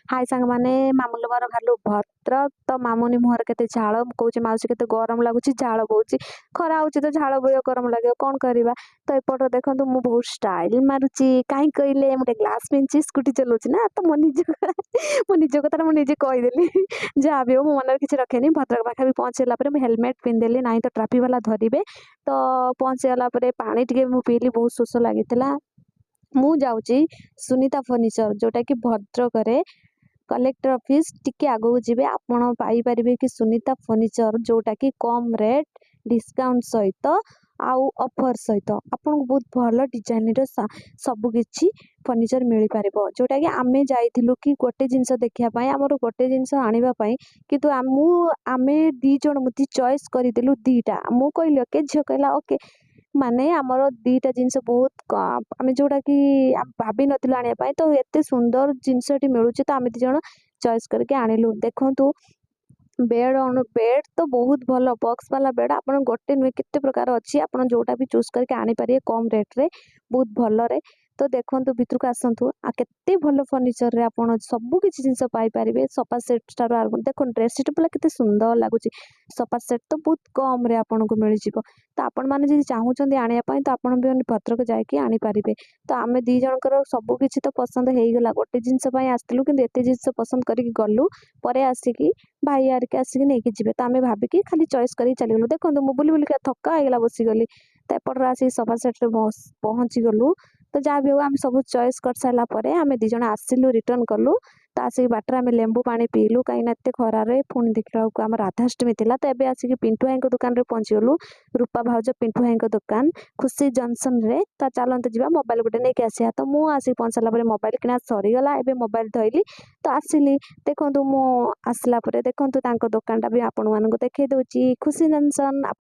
हाय सांग माने मामुल घर भालु भद्रक तो मामुनी मुहर केते झाड़ कहूँ माउसी केते गरम लगुच झाड़ बोची खरा होची तो झाड़ बोय गरम लगे कौन करवा। तो एपट देखो मु बहुत स्टाइल मारुची कहीं कहले मुझे ग्लास पिंची स्कूटी चलाऊँ ना तो मो निज मो निज कथा मुझे कहीदेली जहाँ भी हो मो मन किसी रखेनी। भद्रक पाखे भी पहुँचला हेलमेट पिंधेली ना तो ट्राफिक वाला धरवे। तो पहुँचीगला पानी टे पीली बहुत शोष लगी मु जाऊँगी सुनीता फर्निचर जोटा कि भद्रक कलेक्टर ऑफिस टिके आगो जीवे आपण पाई परिबे कि सुनीता फर्निचर जोटा कि कम रेट डिस्काउंट सहित आउ ऑफर सहित आपन को बहुत भल डिजाइन रो सब किछि फर्निचर मिल पारिबो। जोटा कि आमे जाइथिलु कि गोटे जिंस देखिया पई हमर गोटे जिंस आनिबा पई किंतु आमे दी जण मुति चॉइस करिदेलु दीटा मु कहली ओके झियो कहला ओके माने आमर दीटा जिनस बहुत आम जोटा कि भाभी नथिलु आनिया पई तो एते सुंदर जिनसटी मिलुची तो आमे दी जण चॉइस करके आनिलु। देखंतु बेड तो बहुत भल बॉक्स वाला बेड आपन गोटे नुहे केते प्रकार अच्छी आपन जोटा भी चूज करके आनी पारिए कम रेट रे बहुत भल रे। तो देखंतु भितरक आसंतु आ केते भल फर्निचर रे आपन सब किछि जिंस पाई परिबे। सोफा सेट स्टार देखो ड्रेस सेट पला केते सुंदर लागुची सोफा सेट तो बहुत कम रे आपन को मिल जिवो। तो आपण माने जदि चाहूचंदी आनिया पई तो आपण भी भद्रक जाके आनी पारिबे। तो आमे दी जनकर सब किछि तो पसंद हेई गला गोटे जिंस पई आस्तिलु किंतु एते जिंस पसंद करके गलु परे आसिकी भाई यार के आसिक नहीं जीवे। तो आम भाविकी खाली चॉइस कर चलीगलु देखो मु बुली बुलिका थका होगा बसीगली। तो एपटर आसी सोफा सेट पहुँची गलु। तो जहाँ भी हो आम सब चॉइस कर सारापर आम दीज आसिलु रिटर्न कलु। तो आसिक बाटर आम लेंबू पानी पीलु कहीं एत खरारे पुणी देखला आम राधाष्टमी थी। तो एबे आसिक पिंटू भाई दुकान रे पहुँची गलु रूपा भाउज पिंटू भाई दुकान खुशी जंक्शन रे। तो चलते जा मोबाइल गोटे नहीं आसिया। तो मुझे आसिक पहुँच सारापर मोबाइल किना सरीगला एबे मोबाइल धरली तो आसिली देखो मु आसला देखो दुकान भी आपण मानक देखई दूची खुशी जंक्शन।